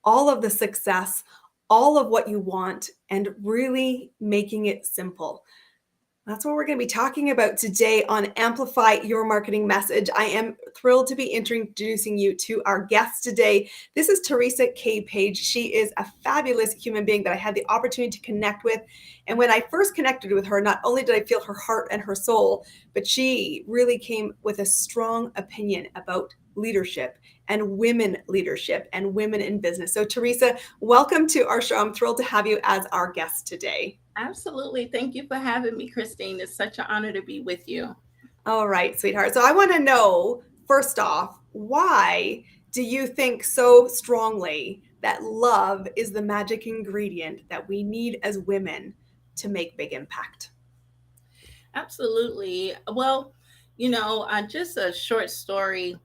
all of the success, all of what you want, and really making it simple. That's what we're going to be talking about today on Amplify Your Marketing Message. I am thrilled to be introducing you to our guest today. This is Teresa K. Page. She is a fabulous human being that I had the opportunity to connect with. And when I first connected with her, not only did I feel her heart and her soul, but she really came with a strong opinion about leadership and women leadership and women in business. So Teresa, welcome to our show. I'm thrilled to have you as our guest today. Absolutely. Thank you for having me, Christine. It's such an honor to be with you. All right, sweetheart. So I want to know, first off, why do you think so strongly that love is the magic ingredient that we need as women to make big impact? Absolutely. Well, just a short story.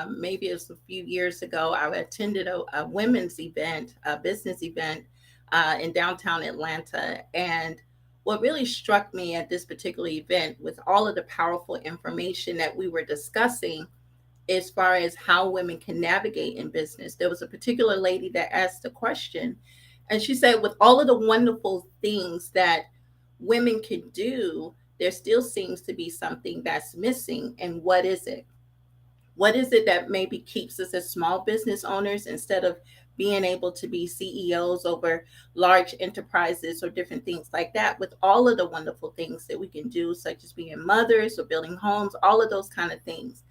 Maybe it was a few years ago. I attended a women's event, a business event in downtown Atlanta. And what really struck me at this particular event, with all of the powerful information that we were discussing, as far as how women can navigate in business. There was a particular lady that asked a question, and she said, with all of the wonderful things that women can do, there still seems to be something that's missing. And what is it? What is it that maybe keeps us as small business owners instead of being able to be CEOs over large enterprises or different things like that, with all of the wonderful things that we can do, such as being mothers or building homes, all of those kind of things.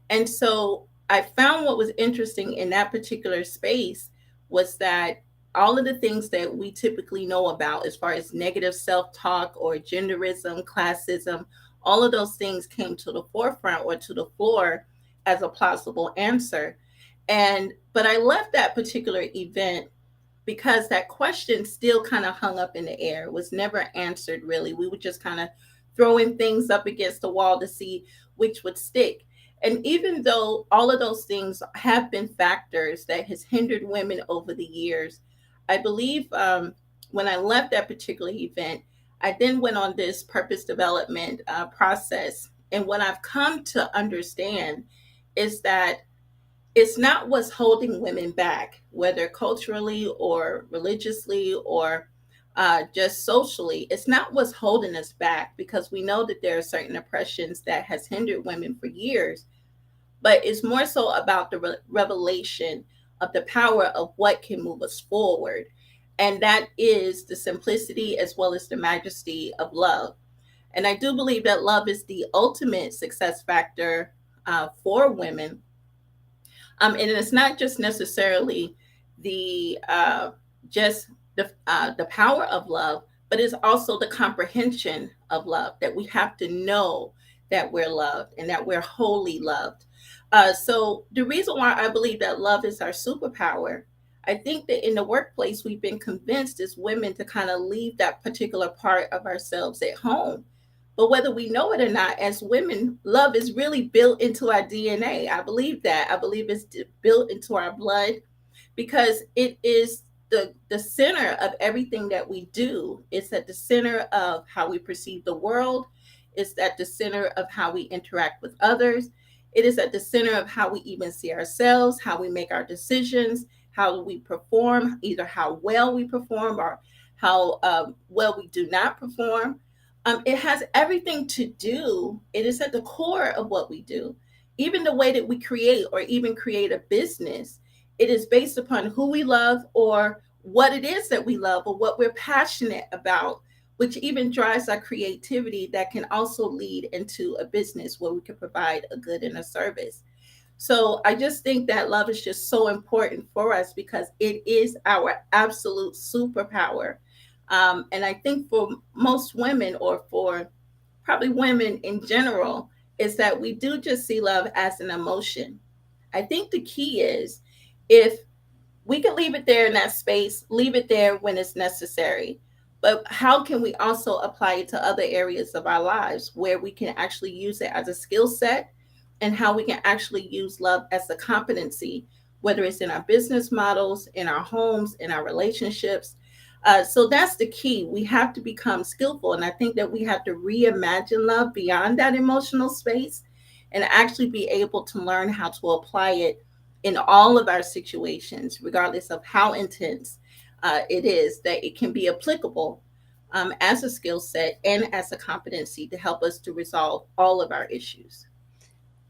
And so I found what was interesting in that particular space was that all of the things that we typically know about, as far as negative self talk or genderism, classism, all of those things came to the forefront or to the floor as a plausible answer. But I left that particular event because that question still kind of hung up in the air. It was never answered really. We were just kind of throwing things up against the wall to see which would stick. And even though all of those things have been factors that has hindered women over the years, I believe when I left that particular event, I then went on this purpose development process. And what I've come to understand is that it's not what's holding women back, whether culturally or religiously or just socially. It's not what's holding us back, because we know that there are certain oppressions that has hindered women for years, but it's more so about the revelation of the power of what can move us forward. And that is the simplicity as well as the majesty of love. And I do believe that love is the ultimate success factor for women. And it's not just necessarily the just the power of love, but it's also the comprehension of love, that we have to know that we're loved and that we're wholly loved. So the reason why I believe that love is our superpower, I think that in the workplace we've been convinced as women to kind of leave that particular part of ourselves at home. But whether we know it or not, as women, love is really built into our DNA. I believe that. I believe it's built into our blood, because it is the center of everything that we do. It's at the center of how we perceive the world. It's at the center of how we interact with others. It is at the center of how we even see ourselves, how we make our decisions, how we perform, either how well we perform or how well we do not perform. It has everything to do, it is at the core of what we do. Even the way that we create or even create a business, it is based upon who we love or what it is that we love or what we're passionate about, which even drives our creativity that can also lead into a business where we can provide a good and a service. So I just think that love is just so important for us because it is our absolute superpower. And I think for most women, or for probably women in general, is that we do just see love as an emotion. I think the key is, if we can leave it there in that space, leave it there when it's necessary. But how can we also apply it to other areas of our lives where we can actually use it as a skill set, and how we can actually use love as a competency, whether it's in our business models, in our homes, in our relationships. So that's the key. We have to become skillful. And I think that we have to reimagine love beyond that emotional space and actually be able to learn how to apply it in all of our situations, regardless of how intense it is, that it can be applicable as a skill set and as a competency to help us to resolve all of our issues.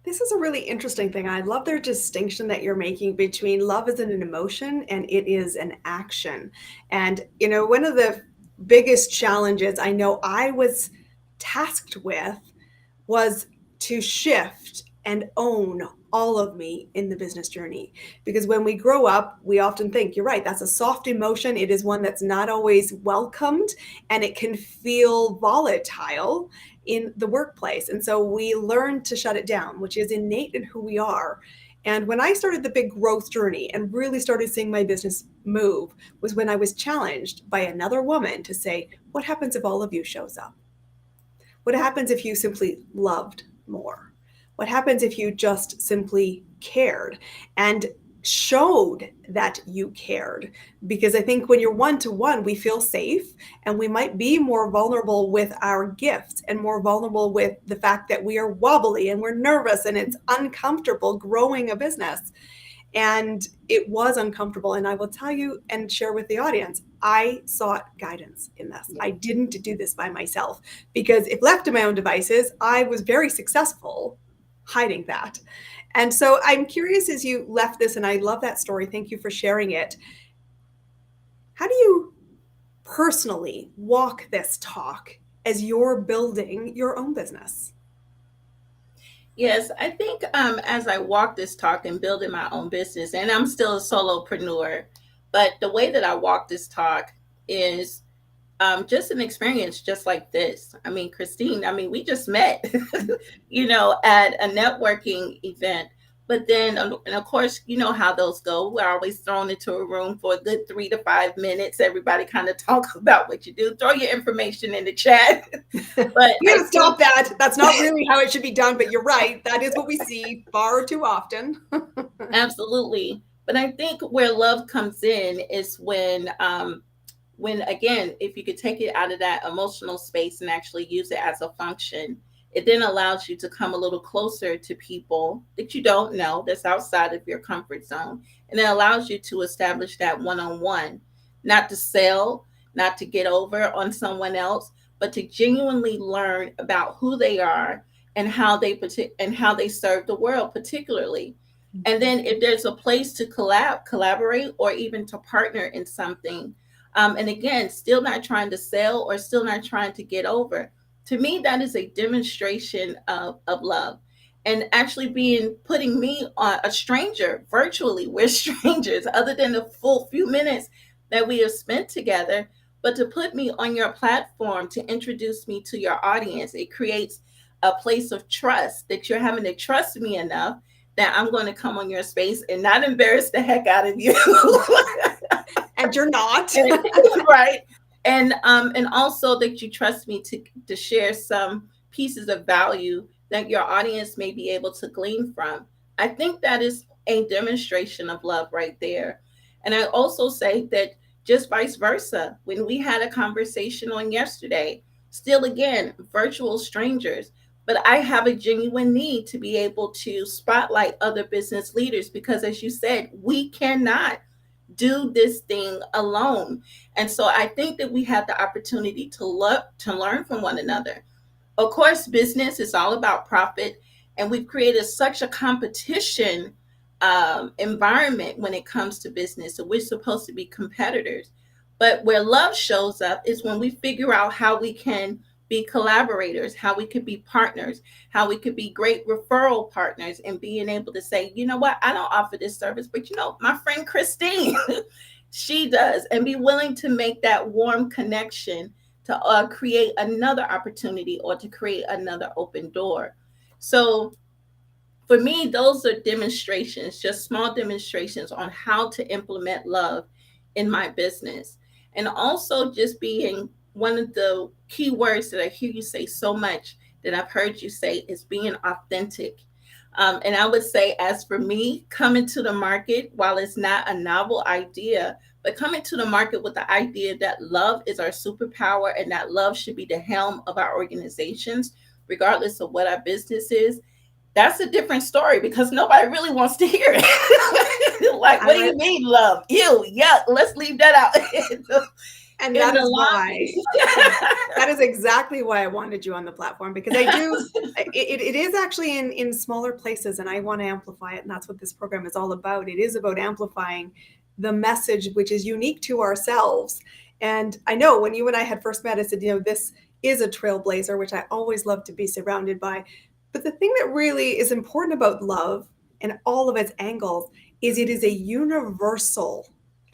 This is a really interesting thing. I love their distinction that you're making between love is an emotion and it is an action. And, one of the biggest challenges I know I was tasked with was to shift and own all of me in the business journey. Because when we grow up, we often think, you're right, that's a soft emotion. It is one that's not always welcomed and it can feel volatile in the workplace. And so we learn to shut it down, which is innate in who we are. And when I started the big growth journey and really started seeing my business move was when I was challenged by another woman to say, what happens if all of you shows up? What happens if you simply loved more? What happens if you just simply cared and showed that you cared? Because I think when you're one-to-one, we feel safe and we might be more vulnerable with our gifts and more vulnerable with the fact that we are wobbly and we're nervous and it's uncomfortable growing a business. And it was uncomfortable. And I will tell you and share with the audience, I sought guidance in this. I didn't do this by myself because if left to my own devices, I was very successful hiding that. And so I'm curious as you left this, and I love that story. Thank you for sharing it. How do you personally walk this talk as you're building your own business? Yes, I think as I walk this talk and building my own business, and I'm still a solopreneur, but the way that I walk this talk is just an experience just like this. I mean, Christine, we just met, at a networking event. But then, and of course, you know how those go. We're always thrown into a room for a good 3 to 5 minutes. Everybody kind of talk about what you do. Throw your information in the chat. But you gotta stop that. That's not really how it should be done, but you're right. That is what we see far too often. Absolutely. But I think where love comes in is when again, if you could take it out of that emotional space and actually use it as a function, it then allows you to come a little closer to people that you don't know, that's outside of your comfort zone. And it allows you to establish that one-on-one, not to sell, not to get over on someone else, but to genuinely learn about who they are and how they serve the world particularly. And then if there's a place to collaborate, or even to partner in something, and again, still not trying to sell or still not trying to get over. To me, that is a demonstration of love. And actually putting me on a stranger virtually, we're strangers, other than the full few minutes that we have spent together. But to put me on your platform, to introduce me to your audience, it creates a place of trust that you're having to trust me enough that I'm going to come on your space and not embarrass the heck out of you. And you're not. Right. And also that you trust me to share some pieces of value that your audience may be able to glean from. I think that is a demonstration of love right there. And I also say that just vice versa, when we had a conversation on yesterday, still again, virtual strangers, but I have a genuine need to be able to spotlight other business leaders because, as you said, we cannot do this thing alone. And so I think that we have the opportunity to learn from one another. Of course, business is all about profit, and we've created such a competition environment when it comes to business. So we're supposed to be competitors. But where love shows up is when we figure out how we can be collaborators, how we could be partners, how we could be great referral partners, and being able to say, you know what, I don't offer this service, but my friend Christine, she does, and be willing to make that warm connection to create another opportunity or to create another open door. So for me, those are demonstrations, just small demonstrations on how to implement love in my business. And also just being one of the key words that I hear you say so much, that I've heard you say, is being authentic. And I would say, as for me, coming to the market, while it's not a novel idea, but coming to the market with the idea that love is our superpower and that love should be the helm of our organizations, regardless of what our business is, that's a different story because nobody really wants to hear it. Like, what do I, you mean, love? Ew, yuck. Let's leave that out and in that the is why, lobby. that is exactly why I wanted you on the platform, because I do, it is actually in smaller places, and I want to amplify it. And that's what this program is all about. It is about amplifying the message, which is unique to ourselves. And I know when you and I had first met, I said, this is a trailblazer, which I always love to be surrounded by. But the thing that really is important about love and all of its angles is it is a universal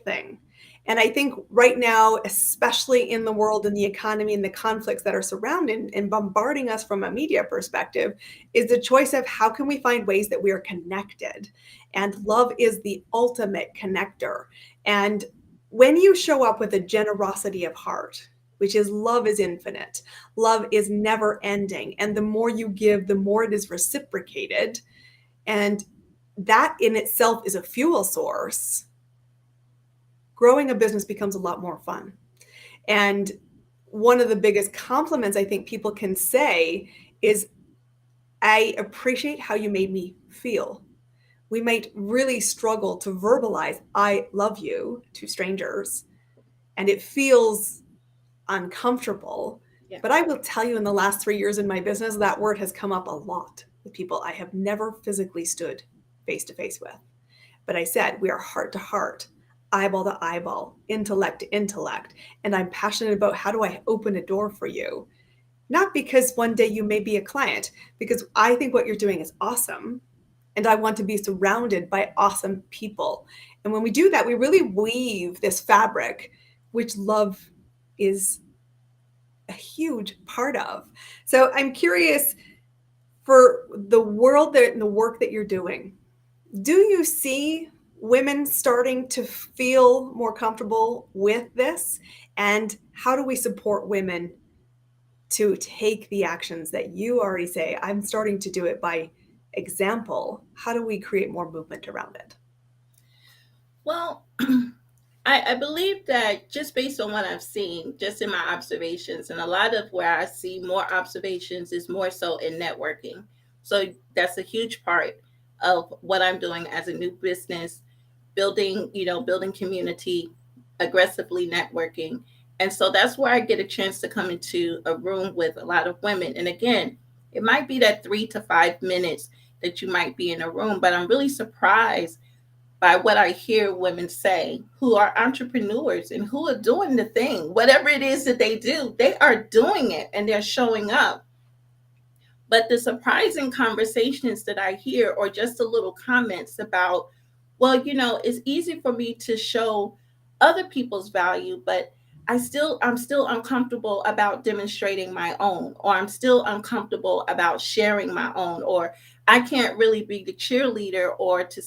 thing. And I think right now, especially in the world and the economy and the conflicts that are surrounding and bombarding us from a media perspective, is the choice of how can we find ways that we are connected. And love is the ultimate connector. And when you show up with a generosity of heart, which is love is infinite, love is never ending. And the more you give, the more it is reciprocated. And that in itself is a fuel source. Growing a business becomes a lot more fun. And one of the biggest compliments I think people can say is, I appreciate how you made me feel. We might really struggle to verbalize, I love you, to strangers, and it feels uncomfortable. Yeah. But I will tell you, in the last 3 years in my business, that word has come up a lot with people I have never physically stood face to face with. But I said, we are heart to heart, eyeball to eyeball, intellect to intellect. And I'm passionate about how do I open a door for you? Not because one day you may be a client, because I think what you're doing is awesome. And I want to be surrounded by awesome people. And when we do that, we really weave this fabric, which love is a huge part of. So I'm curious, for the world that, and the work that you're doing, do you see women starting to feel more comfortable with this? And how do we support women to take the actions that you already say, I'm starting to do it by example? How do we create more movement around it? Well, I believe that just based on what I've seen, just in my observations, and a lot of where I see more observations is more so in networking. So that's a huge part of what I'm doing as a new business, building, building community, aggressively networking. And so that's where I get a chance to come into a room with a lot of women. And again, it might be that 3 to 5 minutes that you might be in a room, but I'm really surprised by what I hear women say who are entrepreneurs and who are doing the thing. Whatever it is that they do, they are doing it and they're showing up. But the surprising conversations that I hear, or just the little comments about, well, it's easy for me to show other people's value, but I'm still uncomfortable about demonstrating my own, or I'm still uncomfortable about sharing my own, or I can't really be the cheerleader or to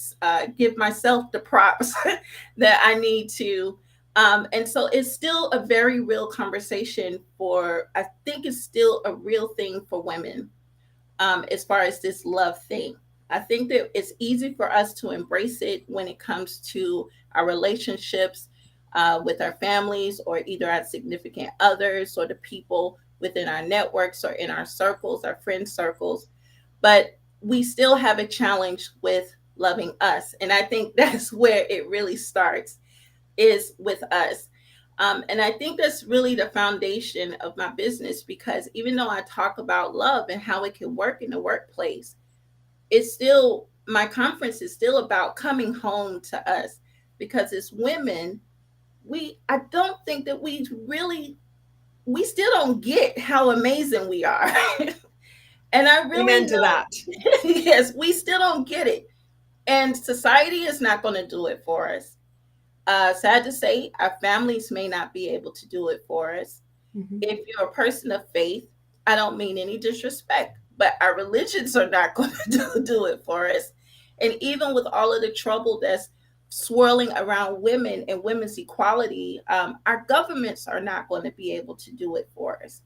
give myself the props that I need to. And so it's still a very real conversation I think it's still a real thing for women, as far as this love thing. I think that it's easy for us to embrace it when it comes to our relationships with our families, or either our significant others, or the people within our networks, or in our circles, our friend circles. But we still have a challenge with loving us. And I think that's where it really starts, is with us. And I think that's really the foundation of my business, because even though I talk about love and how it can work in the workplace, it's still, my conference is still about coming home to us. Because as women, I don't think that we still don't get how amazing we are. And I really Amen to know, that. yes, we still don't get it. And society is not going to do it for us. Sad to say, our families may not be able to do it for us. Mhm. If you're a person of faith, I don't mean any disrespect, but our religions are not going to do it for us. And even with all of the trouble that's swirling around women and women's equality, our governments are not going to be able to do it for us.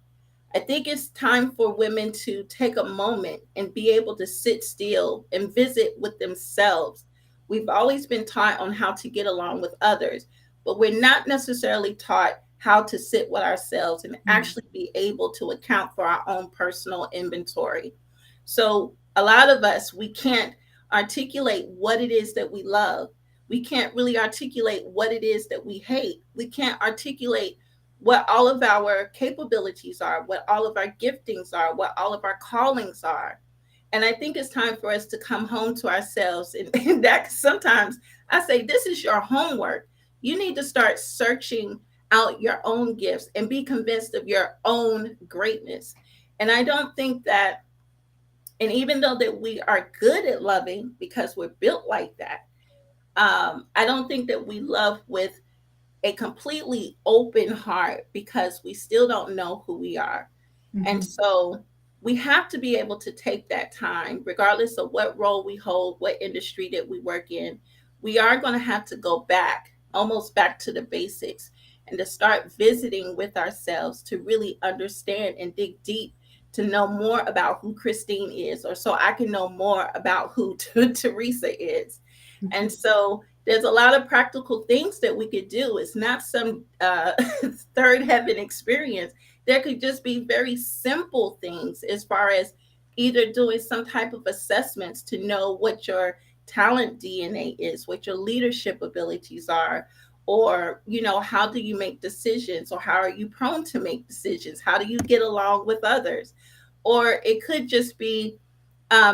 I think it's time for women to take a moment and be able to sit still and visit with themselves. We've always been taught on how to get along with others, but we're not necessarily taught how to sit with ourselves and Mm. actually be able to account for our own personal inventory. So A lot of us, we can't articulate what it is that we love. We can't really articulate what it is that we hate. We can't articulate what all of our capabilities are, what all of our giftings are, what all of our callings are. And I think it's time for us to come home to ourselves. And that sometimes I say, this is your homework. You need to start searching out your own gifts and be convinced of your own greatness. And I don't think that, and even though that we are good at loving because we're built like that, I don't think that we love with a completely open heart because we still don't know who we are. And Mhm. so we have to be able to take that time, regardless of what role we hold, what industry that we work in. We are going to have to go back, almost back to the basics, and to start visiting with ourselves to really understand and dig deep to know more about who Christine is, or so I can know more about who Teresa is. And Mhm. so there's a lot of practical things that we could do. It's not some third heaven experience. There could just be very simple things as far as either doing some type of assessments to know what your talent DNA is, what your leadership abilities are, or how do you make decisions, or how are you prone to make decisions, how do you get along with others. Or it could just be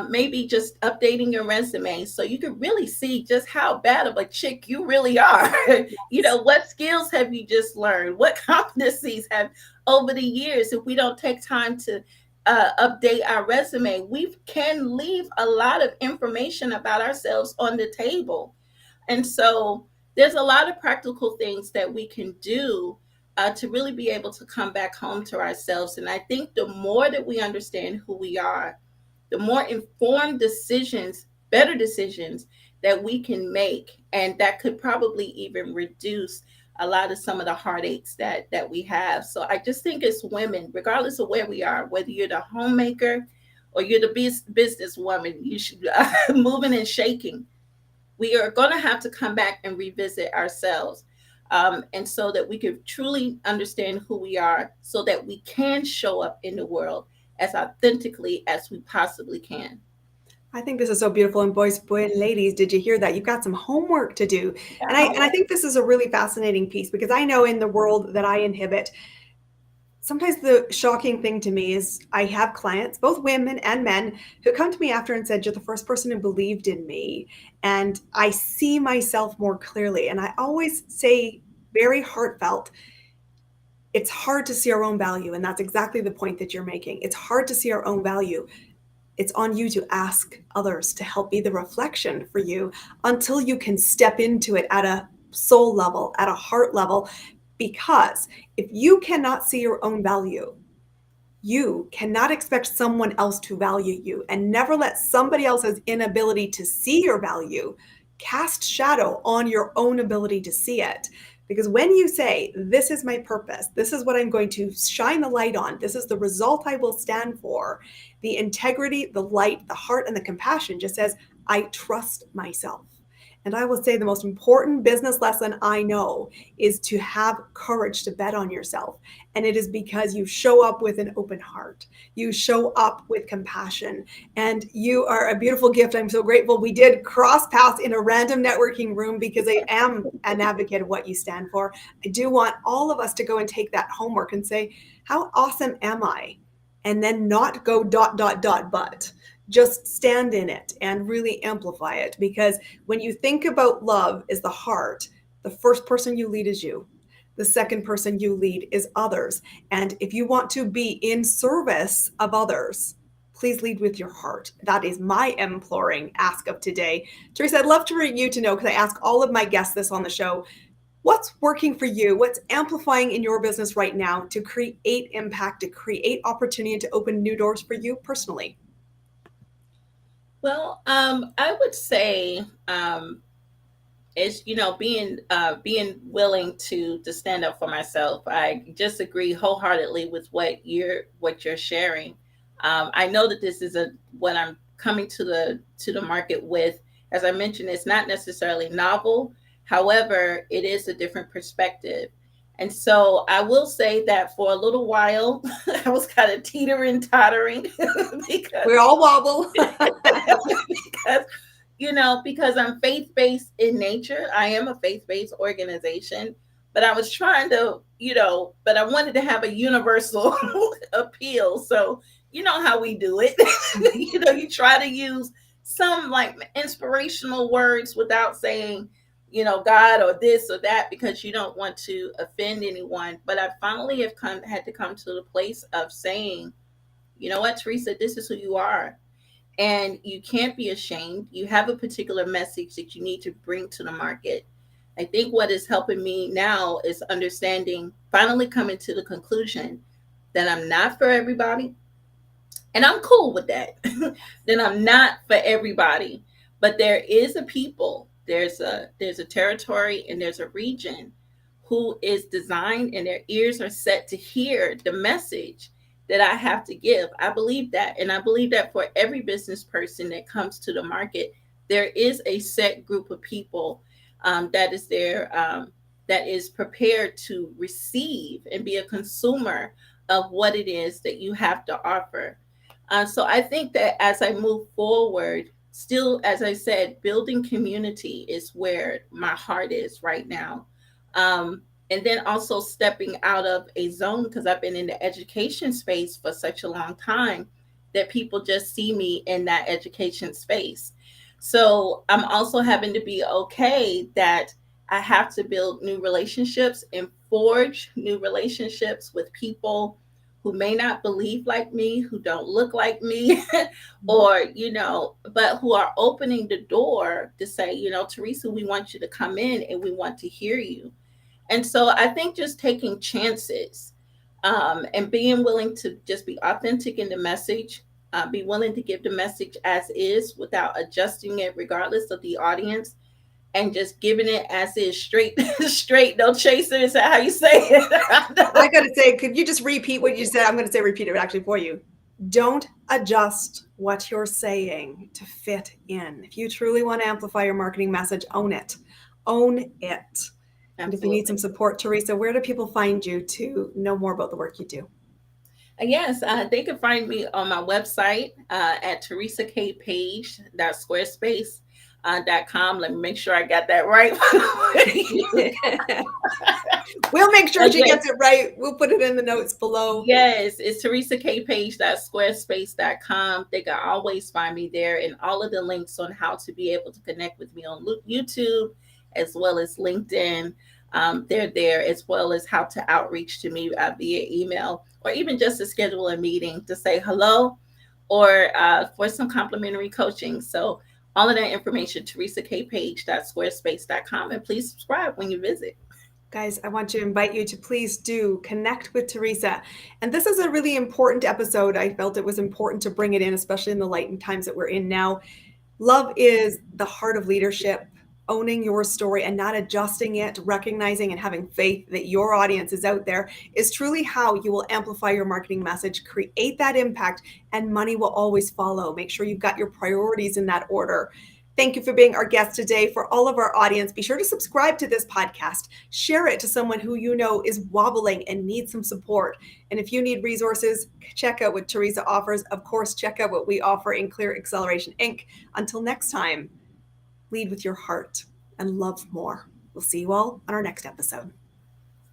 maybe just updating your resume so you can really see just how bad of a chick you really are. Yes. What skills have you just learned? What competencies have over the years? If we don't take time to update our resume, we can leave a lot of information about ourselves on the table. And so there's a lot of practical things that we can do to really be able to come back home to ourselves. And I think the more that we understand who we are, the more informed decisions, better decisions that we can make, and that could probably even reduce a lot of some of the heartaches that we have. So I just think as women, regardless of where we are, whether you're the homemaker or you're the business woman, you should moving and shaking. We are going to have to come back and revisit ourselves. And so that we can truly understand who we are, so that we can show up in the world as authentically as we possibly can. I think this is so beautiful. And boys and ladies, did you hear that? You've got some homework to do. And Yeah, I think this is a really fascinating piece because I know in the world that I inhabit, sometimes the shocking thing to me is I have clients, both women and men, who come to me after and said, "You're the first person who believed in me. And I see myself more clearly." And I always say, very heartfelt, it's hard to see our own value. And that's exactly the point that you're making. It's hard to see our own value. It's on you to ask others to help be the reflection for you until you can step into it at a soul level, at a heart level. Because if you cannot see your own value, you cannot expect someone else to value you, and never let somebody else's inability to see your value cast shadow on your own ability to see it. Because when you say, "This is my purpose, this is what I'm going to shine the light on, this is the result I will stand for," the integrity, the light, the heart, and the compassion just says, "I trust myself." And I will say the most important business lesson I know is to have courage to bet on yourself. And it is because you show up with an open heart. You show up with compassion. And you are a beautiful gift. I'm so grateful. We did cross paths in a random networking room because I am an advocate of what you stand for. I do want all of us to go and take that homework and say, how awesome am I? And then not go dot, dot, dot, but just stand in it and really amplify it. Because when you think about love as the heart, the first person you lead is you. The second person you lead is others. And if you want to be in service of others, please lead with your heart. That is my imploring ask of today. Teresa, I'd love for you to know, because I ask all of my guests this on the show, what's working for you? What's amplifying in your business right now to create impact, to create opportunity, and to open new doors for you personally? well, I would say is being willing to stand up for myself. I just agree wholeheartedly with what you're sharing. I know that this is a what I'm coming to the market with. As I mentioned, it's not necessarily novel. However, it is a different perspective. And so I will say that for a little while, I was kind of teetering, tottering because, We all wobble. because, because I'm faith based in nature. I am a faith based organization, but I was trying to, but I wanted to have a universal appeal. So, you know how we do it. You try to use some like inspirational words without saying, God or this or that, because you don't want to offend anyone. But I finally had to come to the place of saying, you know what, Teresa, this is who you are. And you can't be ashamed. You have a particular message that you need to bring to the market. I think what is helping me now is understanding, finally coming to the conclusion that I'm not for everybody. And I'm cool with that. Then I'm not for everybody. But there is a people, there's a territory, and there's a region who is designed and their ears are set to hear the message that I have to give. I believe that. And I believe that for every business person that comes to the market, there is a set group of people that is there, that is prepared to receive and be a consumer of what it is that you have to offer. So I think that as I move forward, still, as I said, building community is where my heart is right now. And then also stepping out of a zone, because I've been in the education space for such a long time that people just see me in that education space. So I'm also having to be okay that I have to build new relationships and forge new relationships with people who may not believe like me, who don't look like me, or, but who are opening the door to say, Teresa, we want you to come in and we want to hear you. And so I think just taking chances, and being willing to just be authentic in the message, be willing to give the message as is without adjusting it, regardless of the audience, and just giving it as is, straight, straight, no chaser. Is that how you say it? I got to say, could you just repeat what you said? I'm going to say repeat it actually for you. Don't adjust what you're saying to fit in. If you truly want to amplify your marketing message, own it. Own it. And if you need some Absolutely. support, Teresa, where do people find you to know more about the work you do? Yes, they can find me on my website at teresakpage.squarespace.com. Let me make sure I got that right. We'll make sure she Okay. gets it right. We'll put it in the notes below. Yes, it's teresakpage.squarespace.com. They can always find me there, and all of the links on how to be able to connect with me on YouTube as well as LinkedIn. They're there, as well as how to outreach to me via email, or even just to schedule a meeting to say hello, or for some complimentary coaching. So all of that information, teresakpage.squarespace.com, and please subscribe when you visit. Guys, I want to invite you to please do connect with Teresa. And this is a really important episode. I felt it was important to bring it in, especially in the light and times that we're in now. Love is the heart of leadership. Owning your story and not adjusting it, recognizing and having faith that your audience is out there is truly how you will amplify your marketing message, create that impact, and money will always follow. Make sure you've got your priorities in that order. Thank you for being our guest today. For all of our audience, be sure to subscribe to this podcast. Share it to someone who you know is wobbling and needs some support. And if you need resources, check out what Teresa offers. Of course, check out what we offer in Clear Acceleration Inc. Until next time, lead with your heart and love more. We'll see you all on our next episode.